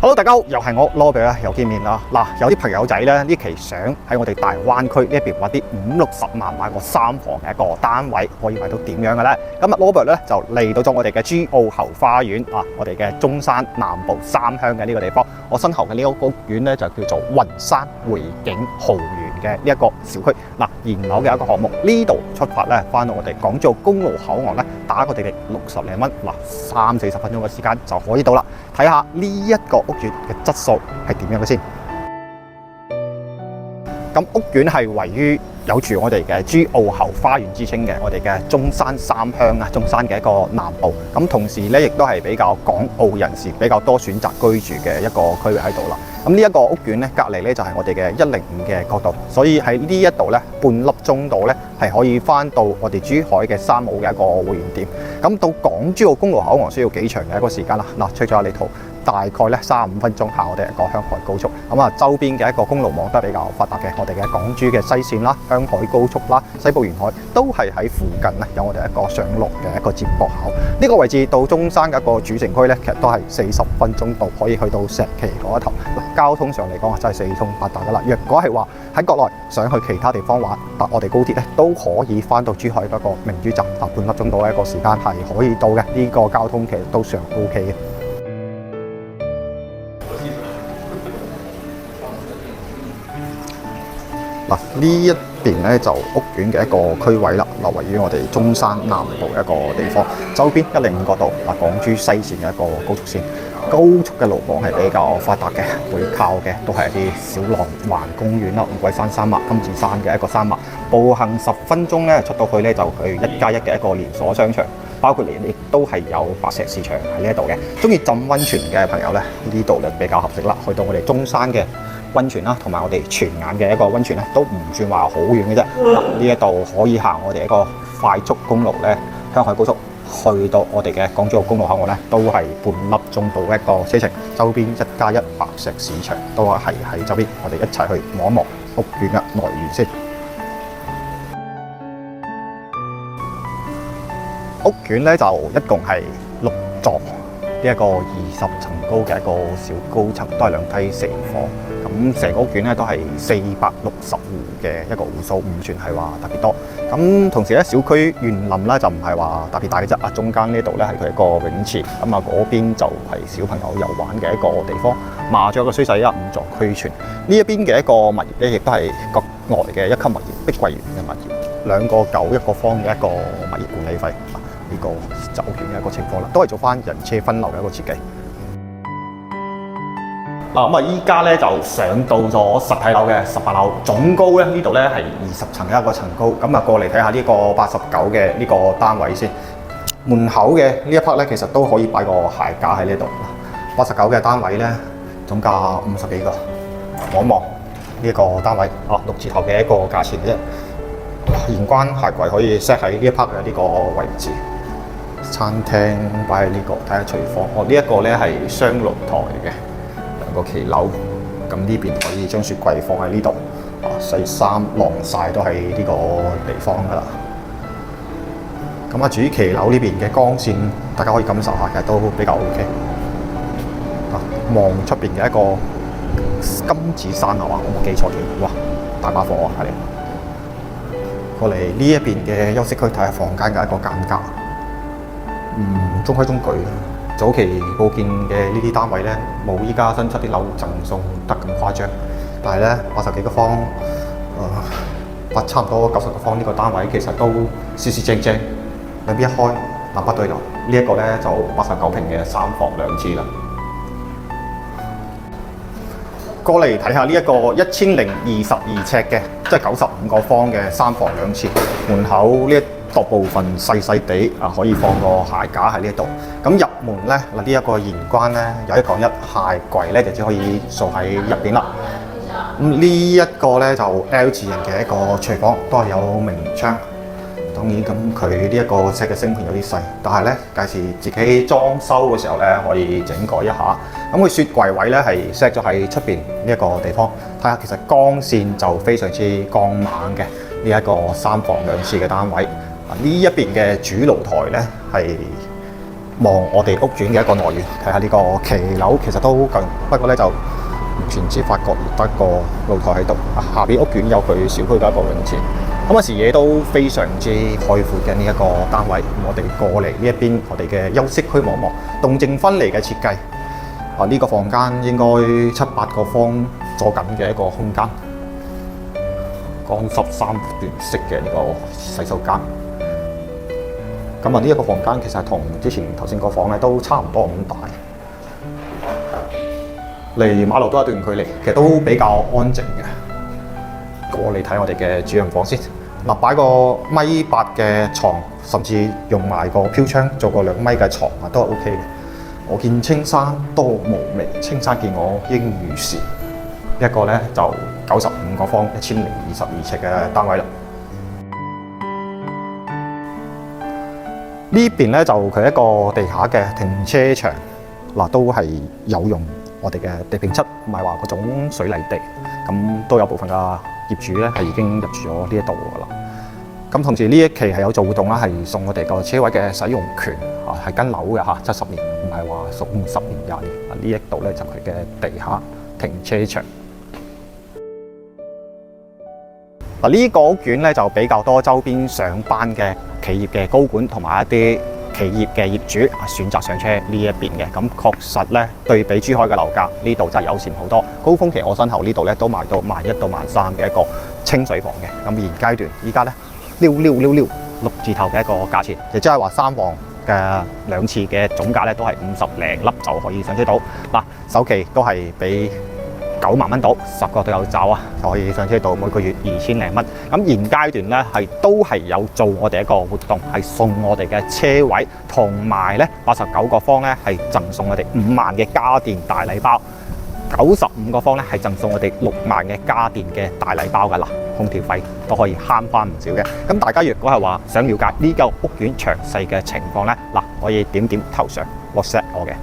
Hello， 大家好，又係我 Lobby 啦，又見面啦。嗱，有啲朋友仔咧呢期想喺我哋大灣區呢一邊揾啲50-60萬買個3房嘅一個單位，可以買到點樣嘅咧？今日 Lobby 咧就嚟到咗我哋嘅珠澳後花園啊，我哋嘅中山南部3鄉嘅呢個地方。我身後嘅呢個屋苑咧就叫做雲山匯景豪園嘅呢一個小區。嗱，現樓嘅一個項目，呢度出發咧，翻到我哋港珠澳公路口岸咧，打個地力60零蚊，嗱30-40分鐘嘅時間就可以到啦。睇下呢一個屋苑嘅質素係點樣嘅先。咁屋苑係位於有住我哋嘅珠澳後花園之稱嘅我哋嘅中山3鄉啊，中山嘅一個南部。咁同時咧，亦都係比較港澳人士比較多選擇居住嘅一個區域喺度啦。咁呢一個屋苑咧，隔離咧就係我哋嘅105嘅角度，所以喺呢一度咧半粒鐘度咧係可以翻到我哋珠海嘅三澳嘅一個會員點。咁到港珠澳公路口岸需要幾長嘅一個時間啦？嗱，出咗下地圖。大概咧35分鐘下我哋一個香海高速，咁啊周邊嘅一個公路網都係比較發達嘅，我哋嘅港珠嘅西線啦、香海高速啦、西部沿海都係喺附近咧有我哋一個上落嘅一個接駁口。呢個位置到中山嘅一個主城區咧，其實都係40分鐘度可以去到石岐嗰一頭。交通上嚟講真係四通八達噶啦。若果係話喺國內想去其他地方玩，搭我哋高鐵咧都可以翻到珠海嗰個明珠站，搭半粒鐘到嘅一個時間係可以到嘅。呢個交通其實都尚 OK 嘅。嗱，呢一邊咧就屋苑嘅一個區位啦，位於我哋中山南部一個地方，周邊105角度嗱，港珠西線嘅一個高速線，高速嘅路網係比較發達嘅，會靠嘅都係一啲小浪環公園啦、五桂山山脈、金字山嘅一個山脈，步行10分鐘咧出到去咧就去1+1嘅一個連鎖商場，包括亦都係有白石市場喺呢一度嘅。中意浸溫泉嘅朋友咧，呢度就比較合適啦。去到我哋中山嘅溫泉啦，同埋我哋泉眼嘅一個溫泉咧，都唔算話好遠嘅啫。呢一度可以行我哋一個快速公路咧，香海高速去到我哋嘅港珠澳公路口岸咧，都係半粒鐘到一個車程。周邊1+1白石市場都係喺周邊，我哋一齊去望一望屋苑嘅來源先。屋苑咧就一共係6座，呢一個20層高嘅一個小高層，都係2梯4房。咁成個屋苑咧都係460戶嘅一個戶數，唔算係話特別多。咁同時咧，小區園林咧就唔係話特別大嘅啫。啊，中間呢度咧係佢一個泳池，咁啊嗰邊就係小朋友遊玩嘅一個地方。麻雀嘅衰勢5座俱全。呢一邊嘅一個物業咧，亦都係國外嘅一級物業，碧桂園嘅物業，2個9一個方嘅一個物業管理費。呢個就屋苑嘅一個情況啦，都係做翻人車分流嘅一個設計。嗱，咁啊，依家咧就上到咗實體樓嘅18樓，總高咧呢度咧係20層嘅一個層高。咁啊，過嚟睇下呢個89嘅呢個單位先。門口嘅呢一 part 咧，其實都可以擺個鞋架喺呢度。89嘅單位咧，總價50幾個。望一望呢一個單位，啊，6字頭嘅一個價錢嘅啫。玄關鞋櫃可以 set 喺呢一 part 嘅呢個位置。餐廳擺喺呢個，睇下廚房。哦，呢一個咧係雙露台嘅2個騎樓，咁呢邊可以將雪櫃放喺呢度。啊，洗衫晾曬都喺呢個地方噶啦。咁啊，至於騎樓呢邊嘅光線，大家可以感受下，其實都比較 OK。啊，望出邊嘅一個金子山係嘛？我冇記錯嘅，哇，大把貨啊！睇嚟。過嚟呢一邊嘅休息區睇下房間嘅一個間隔。中規中矩。早期報建嘅呢啲單位咧，冇依家新出啲樓贈送得咁誇張。但係咧，80幾個方，差唔多90個方呢個單位，其實都四四正正，兩邊一開，南北對流。呢一個咧就89平嘅3房2廁啦。過嚟睇下呢一個1022尺嘅，即係95個方嘅3房2廁，門口呢一個部分細細地啊，可以放個鞋架喺呢度。咁入門咧嗱，呢一個玄關咧有1講1，鞋櫃咧就只可以掃喺入邊啦。咁呢一個咧就 L 字形嘅一個廚房，都係有明窗。當然咁佢呢一個 set 嘅星盆有啲細，但係咧屆時自己裝修嘅時候咧可以整改一下。咁佢雪櫃位咧係 set 咗喺出邊呢一個地方，睇下其實光線就非常之光猛嘅呢一個3房2廁嘅單位。呢一邊嘅主露台咧係望我哋屋苑嘅一個來源，睇下呢個騎樓其實都好近，不過咧就目前只發覺得個露台喺度。下邊屋苑有佢小區嘅一個泳池，咁啊視野都非常之開闊嘅呢一個單位。我哋過嚟呢一邊，我哋嘅休息區望望，動靜分離嘅設計。呢個房間應該7、8個方坐緊嘅一個空間，乾濕3段式嘅呢個洗手間。咁啊，呢一個房間其實同之前頭先個房咧都差唔多咁大，離馬路都有一段距離，其實都比較安靜嘅。過嚟睇我哋嘅主人房先。嗱，擺個1.8米嘅床，甚至用埋個飄窗做個2米嘅床啊，都係 OK 嘅。我見青山多無味，青山見我應如是。一個咧就95個方1022尺嘅單位啦。呢邊咧就佢一個地下嘅停車場，嗱都係有用我哋嘅地坪漆，唔係話嗰種水泥地，咁都有部分嘅業主咧係已經入住咗呢一度噶啦。咁同時呢一期係有做活動啦，係送我哋個車位嘅使用權啊，係跟樓嘅嚇，70年，唔係話屬50年、20年。呢一度咧就佢嘅地下停車場。嗱，呢個屋苑咧就比較多周邊上班嘅企業嘅高管同埋一啲企業嘅業主選擇上車呢一邊嘅。咁確實咧對比珠海嘅樓價，呢度真係友善好多。高峰期我身後呢度咧都賣到11000到13000嘅一個清水房嘅。咁現階段依家咧6字頭嘅一個價錢，亦即係話3房嘅2次嘅總價咧都係50零粒就可以上車到。嗱，首期都係俾9萬蚊到，10個都有找啊，就可以上車到，每個月2000零蚊。咁現階段咧都係有做我哋一個活動，係送我哋嘅車位，同埋咧89個方咧係贈送我哋5萬嘅家電大禮包，95個方咧係贈送我哋6萬嘅家電嘅大禮包㗎啦，空調費都可以慳翻唔少嘅。咁大家如果係話想了解呢個屋苑詳細嘅情況咧，嗱可以點頭上 WhatsApp 我嘅。